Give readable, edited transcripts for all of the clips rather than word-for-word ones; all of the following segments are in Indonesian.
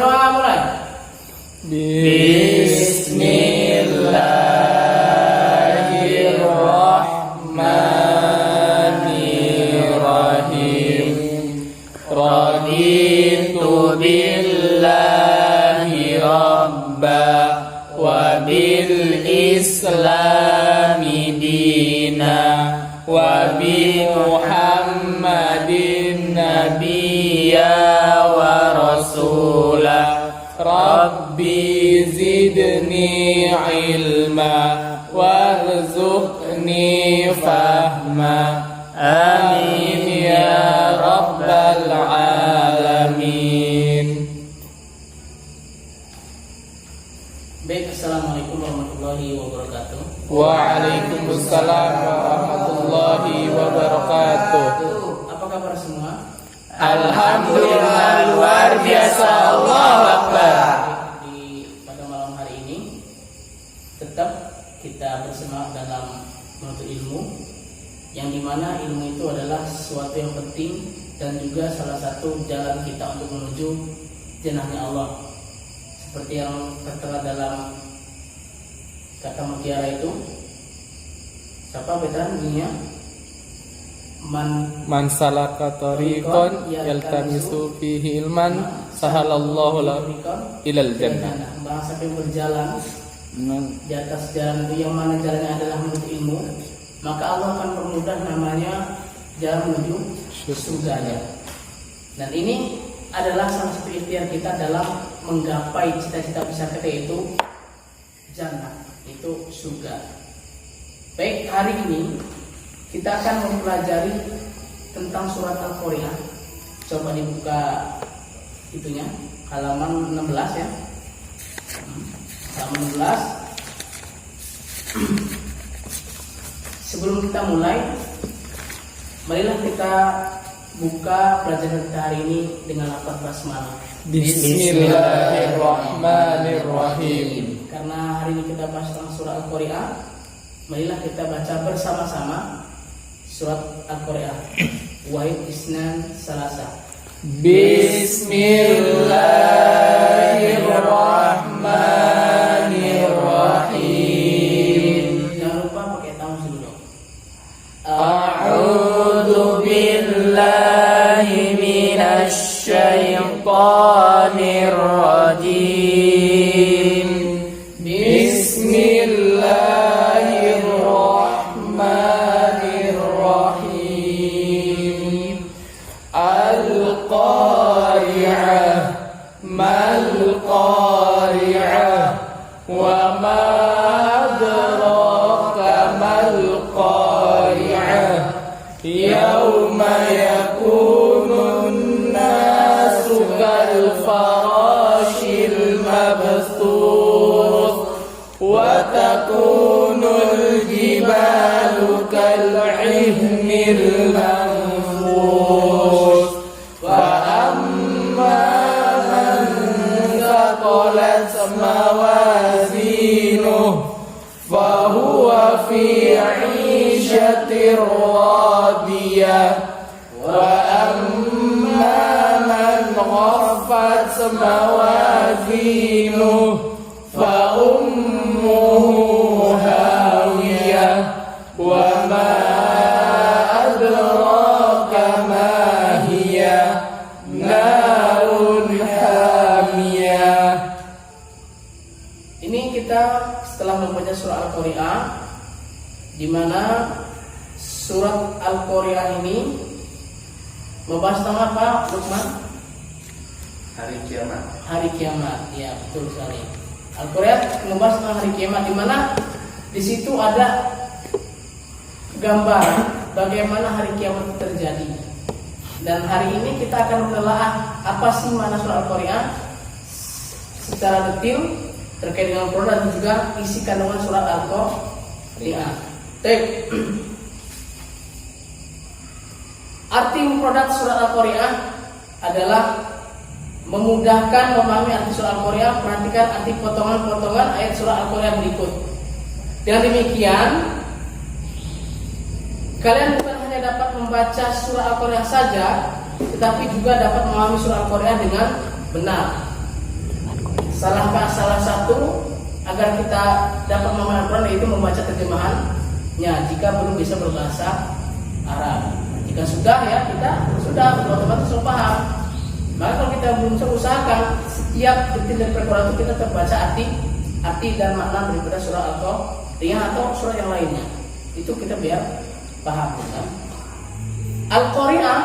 berdoa mulai. Bismillahirrahmanirrahim. Raditu billahi rabba wa bil islami dina wa bi muhammadin nabiyya wa rasulah. Rabbi zidni ilma warzuqni fahma. Amin ya rabbal alamin. Baik, assalamualaikum warahmatullahi wabarakatuh. Waalaikumsalam warahmatullahi wabarakatuh. Apa kabar semua? Alhamdulillah luar biasa. Allahu Akbar. Pada malam hari ini tetap kita bersemangat dalam menuntut ilmu, yang dimana ilmu itu adalah sesuatu yang penting dan juga salah satu jalan kita untuk menuju jannahnya Allah. Seperti yang tertera dalam kata mutiara itu, siapa veteran dunia? Man salaka tariqan yaltamisu fihi ilman sahalallahu lahu ilal jannah. Bahasa yang berjalan di atas jalan itu, yang mana jalannya adalah menuju ilmu, maka Allah akan permudah namanya jalan menuju surganya. Dan ini adalah salah satu ikhtiar kita dalam menggapai cita-cita besar kita, yaitu jannah, itu surga. Baik, hari ini kita akan mempelajari tentang surat Al-Qari'ah. Coba dibuka itunya, halaman 16 ya. Halaman 16. Sebelum kita mulai, marilah kita buka pelajaran kita hari ini dengan lafaz basmalah. Bismillahirrahmanirrahim. Karena hari ini kita bahas tentang surat Al-Qari'ah, marilah kita baca bersama-sama surat Al-Qari'ah. Wahid isnan salasa. Bismillahirrahmanirrahim. Jangan lupa pakai tangan dulu. A'udzu billahi minasy syaithanir rajim. Bismillahirrahmanirrahim. Al-Qari'ah, mal-Qari'ah, wa ma adraka mal-Qari'ah. Yauma yakunun nasu kal-farashil mabthuth wa takunul jibalu kal-'ihnil manfush. Wa amma man thaqulat mawazinuhu fahuwa fi 'ishatir radiyah. Wa amma man khaffat mawazinuhu fa ummuhu hawiyah. Wa ma adraka ma hiya narun hamiyah. Ini kita setelah membaca surat Al-Qari'ah, di mana surat Al-Qari'ah ini membahas tentang apa, Lukman? Hari kiamat. Hari kiamat, ya betul sekali. Al-Qari'ah membahas tentang hari kiamat, di mana di situ ada gambar bagaimana hari kiamat itu terjadi. Dan hari ini kita akan menelaah apa sih makna surat Al-Qari'ah secara detail terkait dengan Quran dan juga isi kandungan surat Al-Qari'ah. Arti mufradat surat Al-Qari'ah adalah memudahkan memahami arti surat Al-Qari'ah. Perhatikan arti potongan-potongan ayat surat Al-Qari'ah berikut. Dengan demikian, kalian bukan hanya dapat membaca surat Al-Qari'ah saja, tetapi juga dapat memahami surat Al-Qari'ah dengan benar. salah satu agar kita dapat memahami Al-Quran yaitu membaca terjemahannya jika belum bisa berbahasa Arab. Jika sudah ya kita sudah otomatis paham. Maka kalau kita belum usahakan setiap detil dari Al-Quran itu kita terbaca arti dan makna daripada surah Al-Qari'ah atau surah yang lainnya. Itu kita biar paham kan? Al-Qari'ah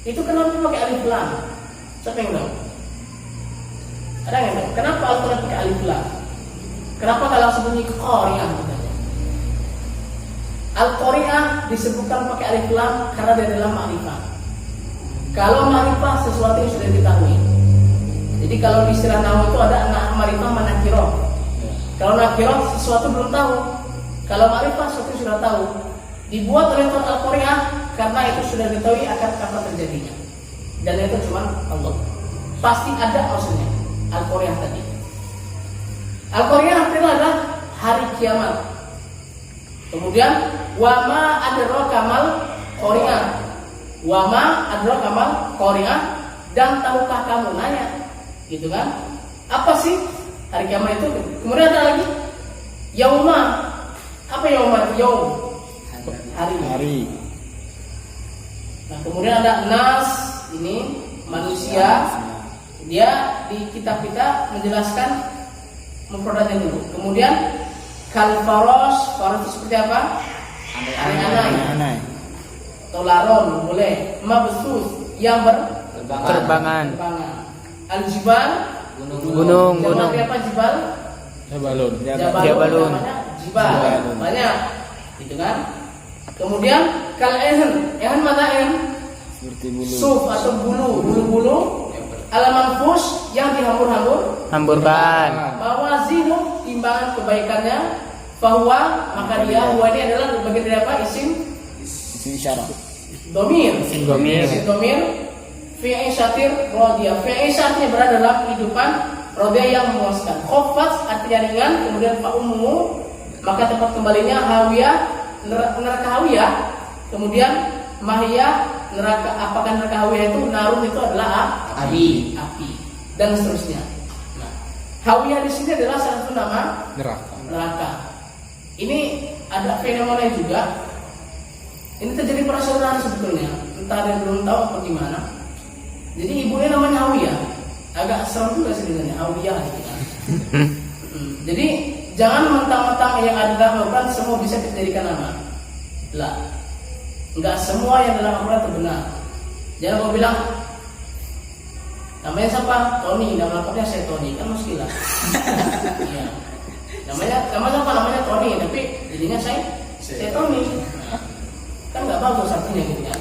itu kenapa pakai alif lam? Siapa yang tahu? Ada yang tahu? Kenapa Al-Quran pakai alif lam? Kenapa kalau langsung bunyi Qari'ah? Al-Qari'ah disebutkan pakai alif lam karena dia adalah ma'rifah. Kalau ma'rifah sesuatu yang sudah diketahui. Jadi kalau di istilah nahwu itu ada ma'rifah nakirah. Kalau nakirah sesuatu belum tahu. Kalau ma'rifah sesuatu sudah tahu. Dibuat oleh Al-Qari'ah karena itu sudah diketahui akan kapan terjadinya. Dan itu cuma Allah. Pasti ada maksudnya Al-Qari'ah tadi. Al-Qari'ah artinya adalah hari kiamat. Kemudian wama adraka mal qari'ah. Wama adraka mal qari'ah, dan tahukah kamu, nanya gitu kan? Apa sih hari kiamat itu? Kemudian ada lagi yauma. Apa yauma? Yaum. Hari. Nah, kemudian ada nas, ini manusia. Dia di kitab kita menjelaskan mufradatnya dulu. Kemudian kalfaros, faros itu seperti apa? Anai. Atau laron, boleh. Mabsus, yang Terbangan. Al-jibal, Gunung. Apa jibal? Jabalun. Namanya jibal. Banyak, gitu kan? Kemudian kal-ehan mana en? Seperti bulu. Suf atau bulu. Al-manfus yang Hamburkan. Mawazinu, timbangan kebaikannya. Bahwa maka dia huwa ini adalah bagian dari apa? Isim Isyarat. domir. Domir. Isim domir. Fi'i syatir rodiyah. Fi'i syatirnya berada dalam kehidupan rodiyah yang memuaskan. Khofat artinya ringan. Kemudian fa'umumu, maka tempat kembalinya hawiyah, neraka hawiyah. Kemudian mahiyah, neraka. Apakah neraka hawiyah itu? Narun itu adalah api. Dan seterusnya. Nah, hawiyah di sini adalah salah satu nama neraka. Ini ada fenomena juga. Ini terjadi pada saudara sebetulnya. Entah ada yang belum tahu apa gimana. Jadi ibunya namanya Hawiyah. Agak serem juga sebenarnya Hawiyah gitu kan. Jadi jangan mentang-mentang yang ada dalam Al-Quran semua bisa dijadikan nama. Lah, enggak semua yang dalam Al-Quran itu benar. Jangan kau bilang namanya siapa? Tony, nama lengkapnya saya Tony, kan muskilah. Iya. Namanya siapa? Namanya Tony, tapi jadinya saya Tony. Kan nggak bagus artinya gitu kan.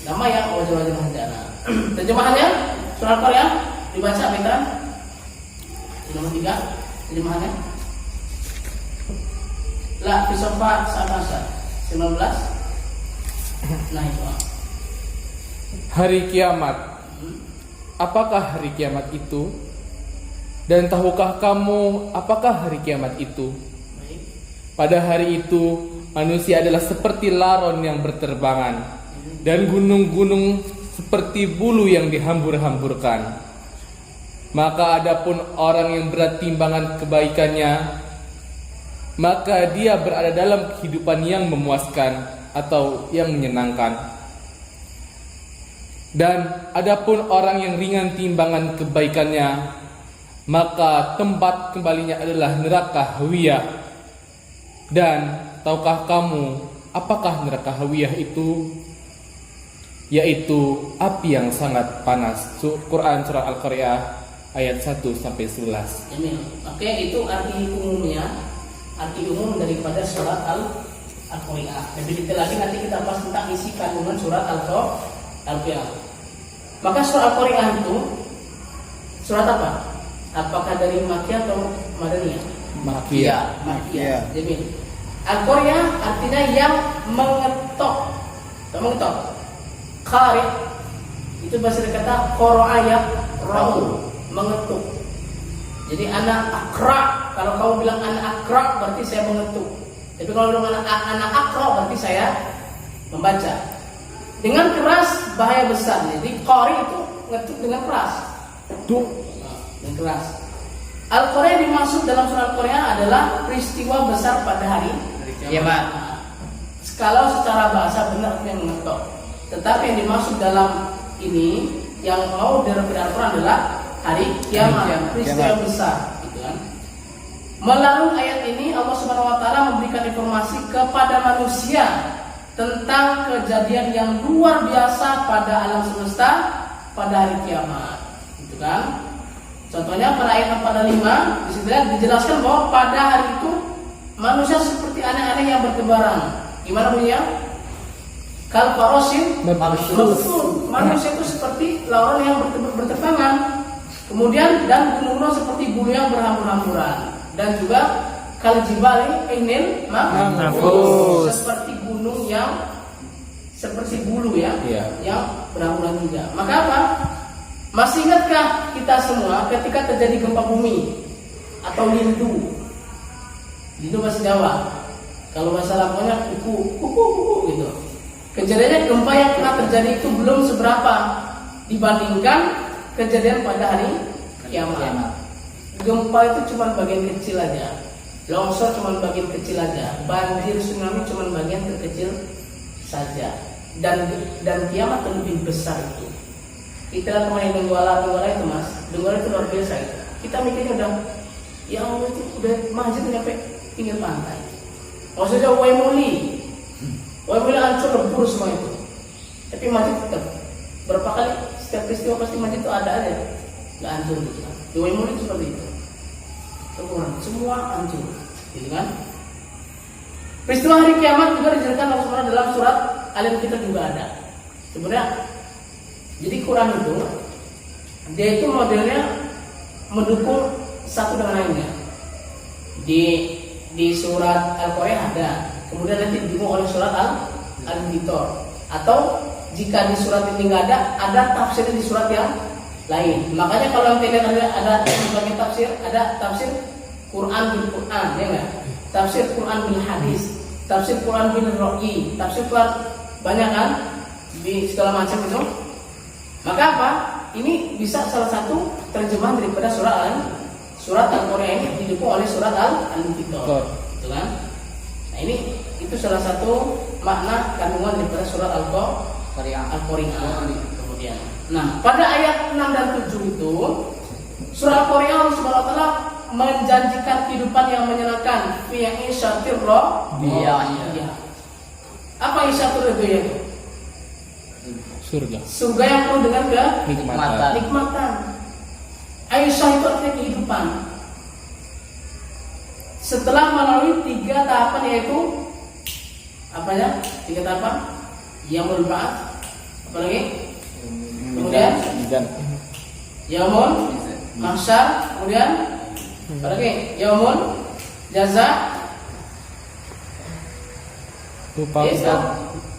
Nama yang wajar-wajar saja. Terjemahannya surah Al-Qari'ah dibaca Bintang nomor 3 terjemahannya. La fisofa sa'asa 19. Nah itu. Hari kiamat. Apakah hari kiamat itu? Dan tahukah kamu apakah hari kiamat itu? Pada hari itu manusia adalah seperti laron yang berterbangan, dan gunung-gunung seperti bulu yang dihambur-hamburkan. Maka adapun orang yang berat timbangan kebaikannya, maka dia berada dalam kehidupan yang memuaskan atau yang menyenangkan. Dan adapun orang yang ringan timbangan kebaikannya, maka tempat kembalinya adalah neraka hawiyah. Dan tahukah kamu apakah neraka hawiyah itu? Yaitu api yang sangat panas. Quran surah Al-Qari'ah ayat 1-11. Oke, itu arti umumnya, arti umum daripada surat Al-Qari'ah. Lebih detail lagi nanti kita bahas tentang isi kandungan surat Al-Qari'ah. Maka surat Al-Qari'ah itu surat apa? Apakah dari Makkiyah atau Madaniyah? Makkiyah. Jadi Al-Qari'ah artinya yang mengetok. Qari itu bahasa kata qara'a ya ra'u, mengetuk. Jadi anak akra, kalau kamu bilang anak akra berarti saya mengetuk. Tapi kalau bilang anak akra berarti saya membaca. Dengan keras bahaya besar. Jadi qari itu ngetuk dengan keras. yang keras. Al-Qari'ah yang dimaksud dalam surah Al-Qari'ah adalah peristiwa besar pada hari kiamat. Kalau secara bahasa benar yang mengetok. Tetapi yang dimaksud dalam ini yang mau direfleksi Al-Quran adalah hari kiamat, peristiwa besar, gitu kan. Melalui ayat ini Allah Subhanahu wa taala memberikan informasi kepada manusia tentang kejadian yang luar biasa pada alam semesta pada hari kiamat, gitu kan. Contohnya pada ayat 45 di situ dijelaskan bahwa pada hari itu manusia seperti aneh-aneh yang bertebaran. Gimana bunyinya? Kal farosin mabthun. Manusia itu seperti lawan yang berterbangan. Kemudian dan gunung-gunung seperti bulu yang berhamburan-hamburan. Dan juga kal jibali ainil manfus. Seperti gunung yang seperti bulu ya, yang berhamburan juga. Maka apa? Masih ingatkah kita semua ketika terjadi gempa bumi atau lindu? Lindu bahasa Jawa. Kalau bahasa Lampungnya kuku gitu. Kejadiannya gempa yang pernah terjadi itu belum seberapa dibandingkan kejadian pada hari kiamat. Gempa itu cuma bagian kecil aja, longsor cuma bagian kecil aja, banjir tsunami cuma bagian terkecil saja, dan kiamat lebih besar itu. Kita lihat main Donggala itu mas, Donggala itu luar biasa itu. Kita mikirnya udah, ya Allah itu udah masjid nyampe pinggir pantai. Maksudnya Waimuli hancur lebur semua itu. Tapi masjid tetap berapa kali setiap peristiwa pasti masjid itu ada aja, nggak hancur gitu kan. Di Waimuli seperti itu. Semua hancur, gitu kan? Peristiwa hari kiamat juga dijelaskan Allah SWT dalam surat Al-Infitar juga ada. Sebenarnya, jadi Quran itu dia itu modelnya mendukung satu dengan lainnya. Di surat Al-Qari'ah ada, kemudian nanti didukung oleh surat Al-Infitar. Atau jika di surat ini nggak ada tafsir di surat yang lain. Makanya kalau yang tidak ada sebagai tafsir, ada tafsir Quran bil Quran, ya nggak? Tafsir Quran bil hadis, tafsir Quran bil ra'yi, tafsir Quran banyak kan di segala macam itu. Maka apa? Ini bisa salah satu terjemahan daripada surat Al-Qari'ah ini didukung oleh surat Al-Infitar, gitu kan? Nah ini itu salah satu makna kandungan daripada surat Al-Qari'ah. Kemudian, nah pada ayat 6 dan 7 itu surah Al-Qari'ah Allah Subhanahu wa taala menjanjikan kehidupan yang menyenangkan fi isyatir radiyah. Apa isyatir radiyah itu? Surga yang penuh dengan kenikmatan. Aisyah itu artinya kehidupan. Setelah melalui 3 tahapan yaitu apa ya? 3 tahapan yaumul ba'ats, apa lagi? Kemudian yaumul mahsyar, kemudian apa lagi? Yaumul jaza.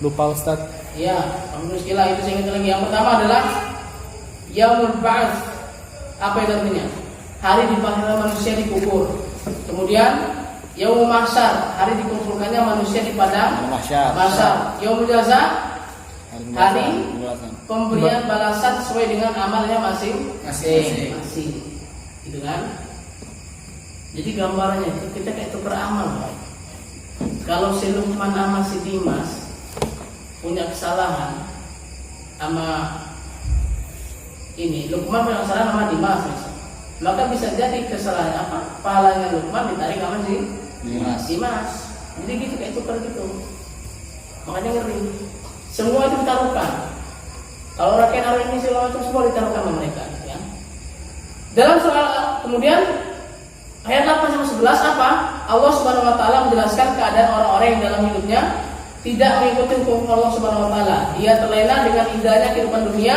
Lupa Ustaz. Ya, alhamdulillah itu saya ingat lagi. Yang pertama adalah yaumul ba'ats. Apa itu artinya? Hari dibangkitkan manusia dikubur. Kemudian yaumul mahsyar, hari dikumpulkannya manusia di padang mahsyar. Yaumul jaza, hari pemberian balasan sesuai dengan amalnya masing-masing. Gitu kan? Jadi gambarannya itu kita kayak tukar amal, Pak. Kalau si Luqman sama si Dimas punya kesalahan sama ini, Luqman punya kesalahan sama Dimas misalnya, maka bisa jadi kesalahan apa? Pahalanya Luqman ditarik sama si Dimas. Jadi gitu kayak tukar gitu. Makanya ngeri. Semua itu ditaruhkan. Kalau rakyat hari ini semua ditaruhkan sama mereka, ya. Dalam soal kemudian ayat 8 sampai 11 apa? Allah Subhanahu wa taala menjelaskan keadaan orang-orang yang dalam hidupnya tidak mengikuti hukum Allah Subhanahu wa taala. Dia terlena dengan indahnya kehidupan dunia,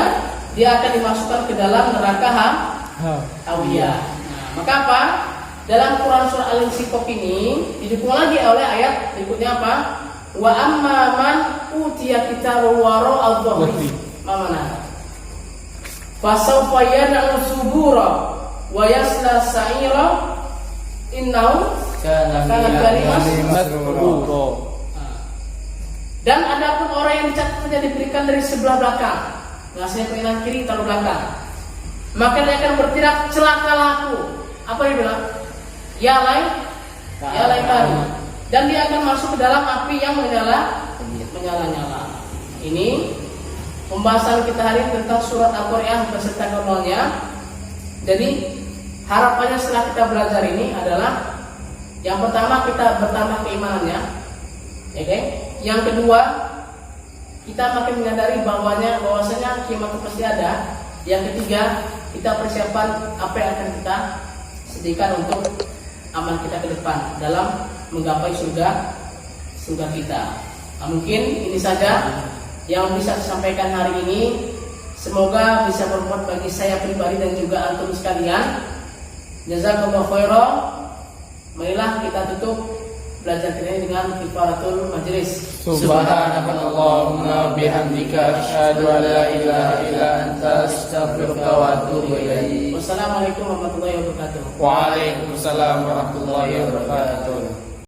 dia akan dimasukkan ke dalam neraka hawiyah. Nah, maka apa? Dalam Quran surah Al-Insyikok ini didukung lagi oleh ayat berikutnya apa? Wa amma man utiya kitabahu wara adh-dhahri. Mana? Fasawfa yad'u subura wa yasla sa'ira innahu kana kalimas. Dan adapun orang yang dicatatnya diberikan dari sebelah belakang, ngasihnya ke kanan kiri taruh belakang. maka dia akan berteriak, celakalah aku. Apa dia bilang? Ya lain kali. Dan dia akan masuk ke dalam api yang menyala-nyala. Ini pembahasan kita hari ini tentang surat Al-Qari'ah beserta novelnya. Jadi harapannya setelah kita belajar ini adalah yang pertama kita bertambah keimanannya, oke? Yang kedua kita makin menyadari bahwasanya kiamat itu pasti ada. Yang ketiga kita persiapan apa yang akan kita sediakan untuk amal kita ke depan dalam menggapai surga kita. Nah, mungkin ini saja yang bisa disampaikan hari ini. Semoga bisa bermanfaat bagi saya pribadi dan juga antum sekalian. Jazakallahu khairan. Marilah kita tutup belajar kita ini dengan kifaratul majlis. Subhanakallahumma bihamdika asyhadu an la ilaha illa anta astaghfiruka wa atubu ilaik. Wassalamualaikum warahmatullahi wabarakatuh. Waalaikumsalam warahmatullahi wabarakatuh.